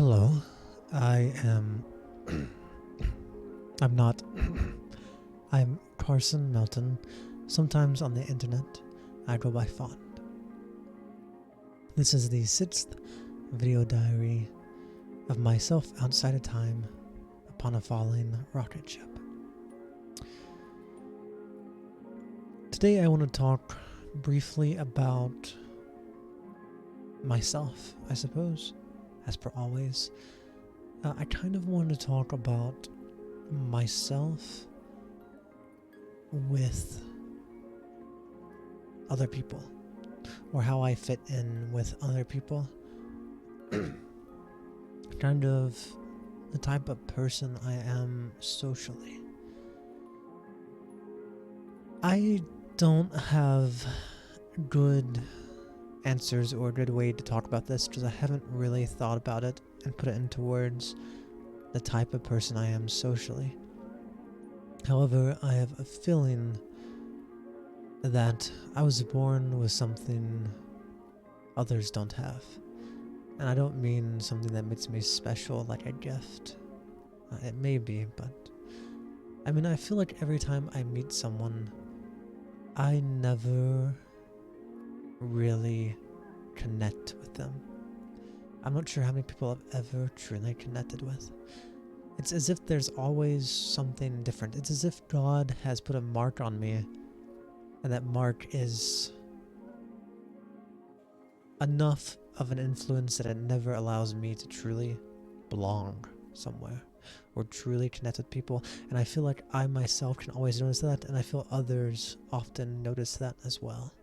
Hello, I am. I'm not. I'm Carson Melton. Sometimes on the internet, I go by Font. This is the 6th video diary of myself outside of time upon a falling rocket ship. Today I want to talk briefly about myself, I suppose, as per always. I kind of wanted to talk about myself with other people, or how I fit in with other people. Kind of the type of person I am socially. I don't have good answers or a good way to talk about this because I haven't really thought about it and put it into words, the type of person I am socially. However, I have a feeling that I was born with something others don't have. And I don't mean something that makes me special like a gift. It may be, but I feel like every time I meet someone, I never really connect with them. I'm not sure how many people I've ever truly connected with. It's as if there's always something different. It's as if God has put a mark on me, and that mark is enough of an influence that it never allows me to truly belong somewhere or truly connect with people. And I feel like I myself can always notice that, and I feel others often notice that as well.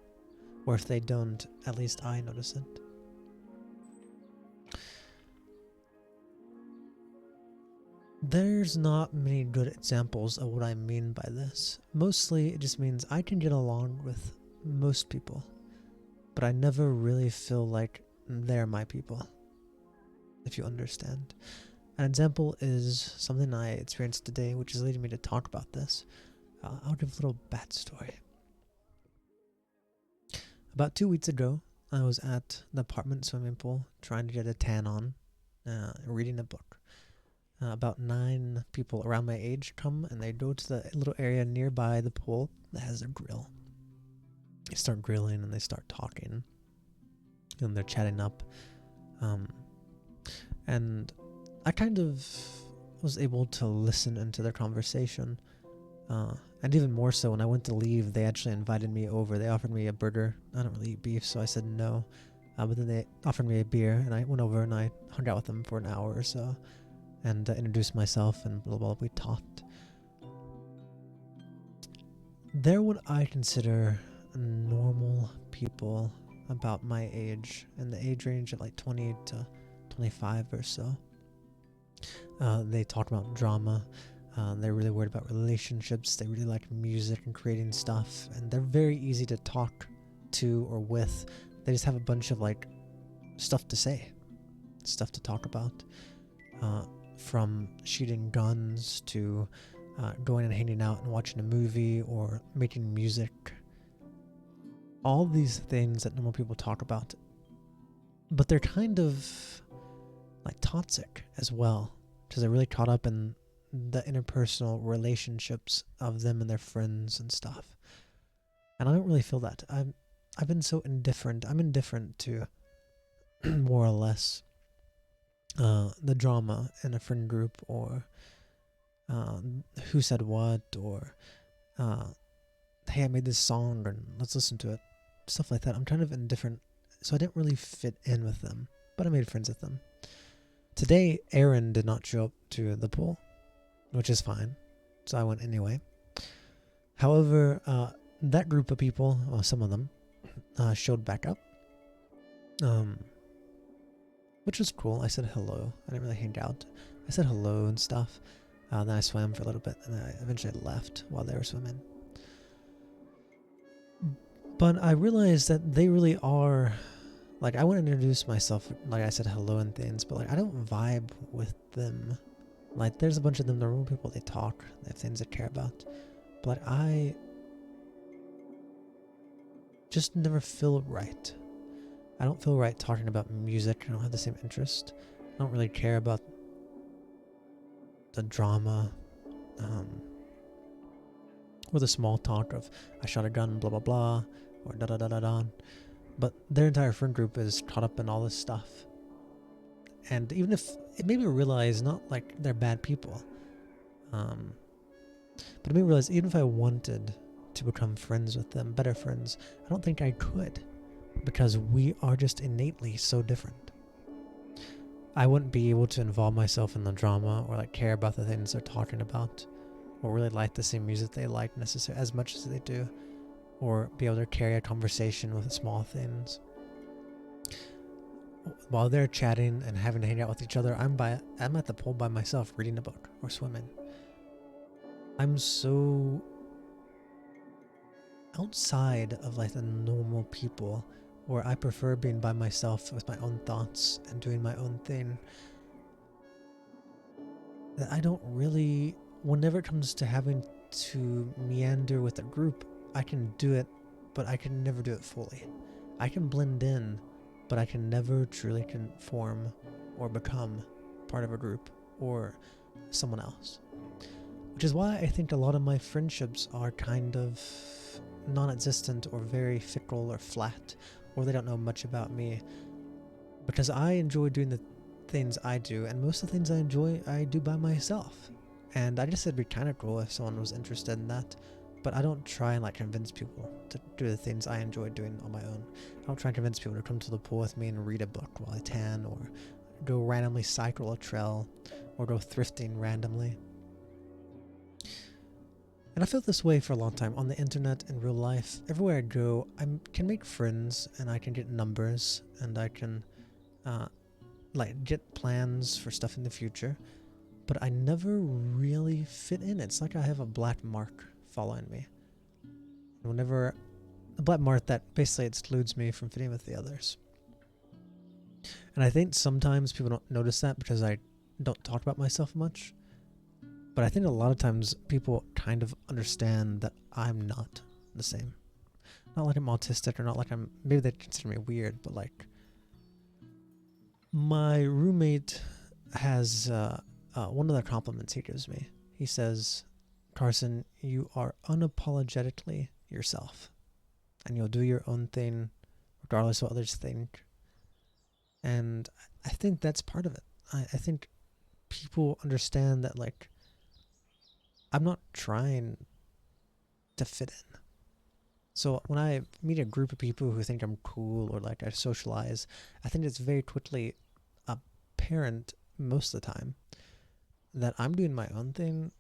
Or if they don't, at least I notice it. There's not many good examples of what I mean by this. Mostly it just means I can get along with most people, but I never really feel like they're my people, if you understand. An example is something I experienced today, which is leading me to talk about this. I'll give a little backstory. About 2 weeks ago, I was at the apartment swimming pool trying to get a tan on, reading a book. About 9 people around my age come and they go to the little area nearby the pool that has a grill. They start grilling and they start talking and they're chatting up. And I kind of was able to listen into their conversation. And even more so, when I went to leave, they actually invited me over. They offered me a burger. I don't really eat beef, so I said no. But then they offered me a beer, and I went over and I hung out with them for an hour or so and introduced myself, and blah, blah, blah, we talked. They're what I consider normal people about my age, in the age range of like 20 to 25 or so. They talk about drama. They're really worried about relationships. They really like music and creating stuff, and they're very easy to talk to or with. They just have a bunch of like stuff to say, stuff to talk about, from shooting guns to going and hanging out and watching a movie or making music. All these things that normal people talk about, but they're kind of like toxic as well, because they're really caught up in the interpersonal relationships of them and their friends and stuff. And I don't really feel that. I've been so indifferent. I'm indifferent to more or less the drama in a friend group, or who said what, or hey, I made this song and let's listen to it, stuff like that. I'm kind of indifferent, so I didn't really fit in with them, but I made friends with them. Today, Aaron did not show up to the pool, which is fine, so I went anyway. However, that group of people, well, some of them, showed back up, which was cool. I said hello. I didn't really hang out. I said hello and stuff. Then I swam for a little bit, and then I eventually left while they were swimming. But I realized that they really are, like, I wouldn't introduce myself, like I said hello and things, but like I don't vibe with them. Like, there's a bunch of them, normal people, they talk, they have things they care about, but like, I just never feel right. I don't feel right talking about music. I don't have the same interest. I don't really care about the drama, or the small talk of I shot a gun, blah blah blah, or da da da da da. But their entire friend group is caught up in all this stuff. And even if it made me realize, not like they're bad people, but it made me realize even if I wanted to become friends with them, better friends, I don't think I could, because we are just innately so different. I wouldn't be able to involve myself in the drama or like care about the things they're talking about, or really like the same music they like necessarily as much as they do, or be able to carry a conversation with small things. While they're chatting and having to hang out with each other, I'm at the pool by myself reading a book or swimming. I'm so outside of like the normal people, where I prefer being by myself with my own thoughts and doing my own thing. That I don't really, whenever it comes to having to meander with a group, I can do it, but I can never do it fully. I can blend in, but I can never truly conform or become part of a group or someone else. Which is why I think a lot of my friendships are kind of non-existent or very fickle or flat, or they don't know much about me, because I enjoy doing the things I do, and most of the things I enjoy I do by myself. And I just said it'd be kind of cool if someone was interested in that, but I don't try and like convince people to do the things I enjoy doing on my own. I don't try and convince people to come to the pool with me and read a book while I tan, or go randomly cycle a trail, or go thrifting randomly. And I felt this way for a long time on the internet, in real life. Everywhere I go, I can make friends, and I can get numbers, and I can like get plans for stuff in the future. But I never really fit in. It's like I have a black mark following me. And whenever a black mark that basically excludes me from fitting with the others. And I think sometimes people don't notice that because I don't talk about myself much. But I think a lot of times people kind of understand that I'm not the same. Not like I'm autistic, or not like maybe they consider me weird, but like my roommate has one of the compliments he gives me. He says, "Carson, you are unapologetically yourself, and you'll do your own thing regardless of what others think." And I think that's part of it. I think people understand that, like, I'm not trying to fit in. So when I meet a group of people who think I'm cool, or like I socialize, I think it's very quickly apparent most of the time that I'm doing my own thing,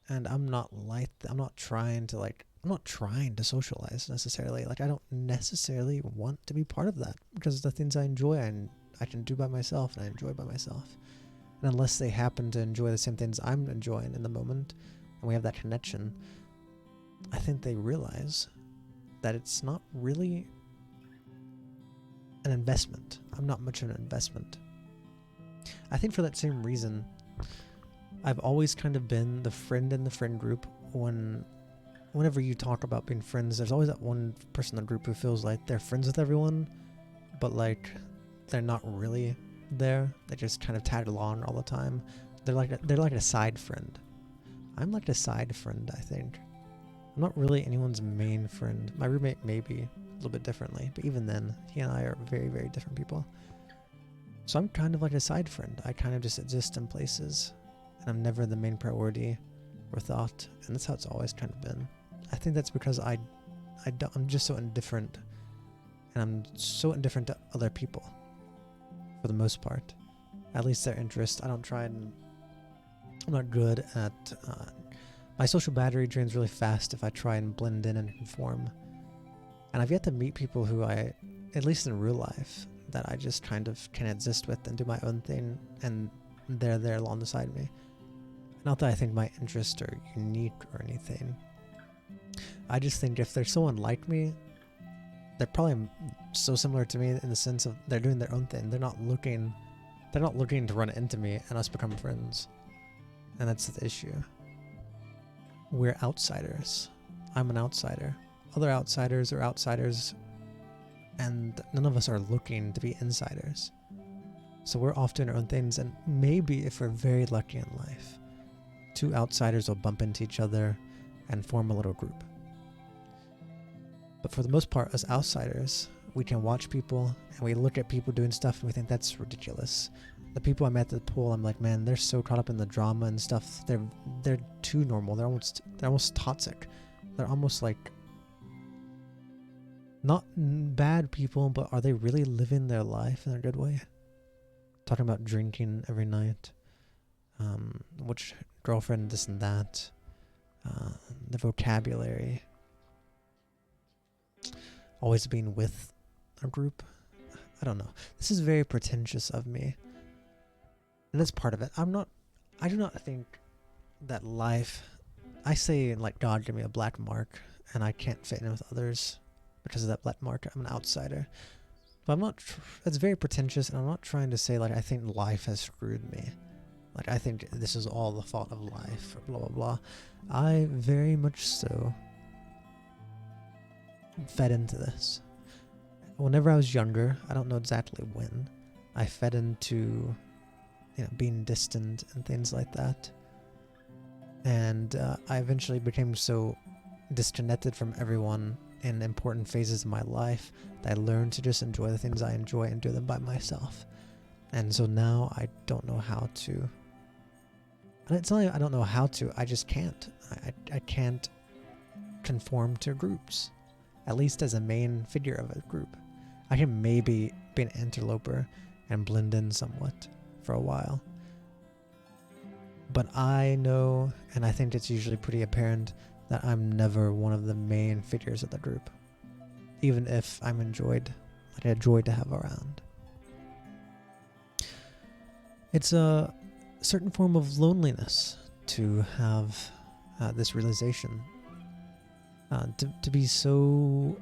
and I'm not trying to socialize necessarily. Like, I don't necessarily want to be part of that, because the things I enjoy I can do by myself, and I enjoy by myself. And unless they happen to enjoy the same things I'm enjoying in the moment, and we have that connection, I think they realize that it's not really an investment. I'm not much of an investment. I think for that same reason, I've always kind of been the friend in the friend group. Whenever you talk about being friends, there's always that one person in the group who feels like they're friends with everyone, but like they're not really there. They just kind of tag along all the time. They're like a side friend. I'm like a side friend, I think. I'm not really anyone's main friend. My roommate maybe a little bit differently, but even then, he and I are very, very different people. So I'm kind of like a side friend. I kind of just exist in places, and I'm never the main priority or thought, and that's how it's always kind of been. I think that's because I'm just so indifferent, and I'm so indifferent to other people, for the most part. At least their interests. I'm not good at... my social battery drains really fast if I try and blend in and conform. And I've yet to meet people who at least in real life, that I just kind of can exist with and do my own thing, and they're there alongside me. Not that I think my interests are unique or anything. I just think if there's someone like me, they're probably so similar to me in the sense of they're doing their own thing. They're not looking to run into me and us become friends. And that's the issue. We're outsiders. I'm an outsider. Other outsiders are outsiders, and none of us are looking to be insiders. So we're off doing our own things, and maybe if we're very lucky in life, two outsiders will bump into each other and form a little group. But for the most part, as outsiders, we can watch people and we look at people doing stuff and we think that's ridiculous. The people I met at the pool, I'm like, man, they're so caught up in the drama and stuff. They're too normal. They're almost toxic. They're almost like not bad people, but are they really living their life in a good way? Talking about drinking every night, which girlfriend, this and that, the vocabulary, always being with a group. I don't know. This is very pretentious of me, and that's part of it. I do not think that life, I say like God gave me a black mark and I can't fit in with others because of that black mark. I'm an outsider. But I'm not, that's very pretentious, and I'm not trying to say like I think life has screwed me. Like I think this is all the fault of life, or blah blah blah. I very much so fed into this. Whenever I was younger, I don't know exactly when, I fed into, being distant and things like that. And I eventually became so disconnected from everyone in important phases of my life that I learned to just enjoy the things I enjoy and do them by myself. And so now I don't know how to. And it's not even I don't know how to, I just can't. I can't conform to groups, at least as a main figure of a group. I can maybe be an interloper and blend in somewhat for a while. But I know, and I think it's usually pretty apparent, that I'm never one of the main figures of the group, even if I'm enjoyed, like a joy to have around. It's a certain form of loneliness to have this realization, to be so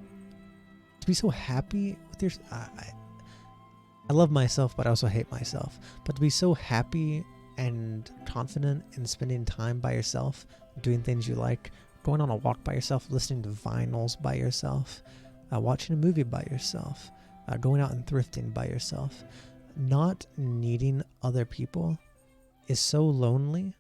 happy with your. I love myself, but I also hate myself. But to be so happy and confident in spending time by yourself, doing things you like, going on a walk by yourself, listening to vinyls by yourself, watching a movie by yourself, going out and thrifting by yourself, not needing other people is so lonely,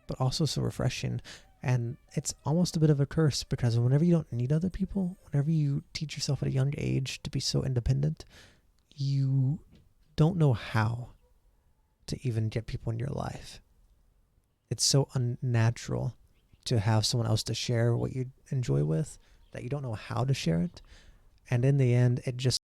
but also so refreshing. And it's almost a bit of a curse, because whenever you don't need other people, whenever you teach yourself at a young age to be so independent, you don't know how to even get people in your life. It's so unnatural to have someone else to share what you enjoy with that you don't know how to share it. And in the end, it just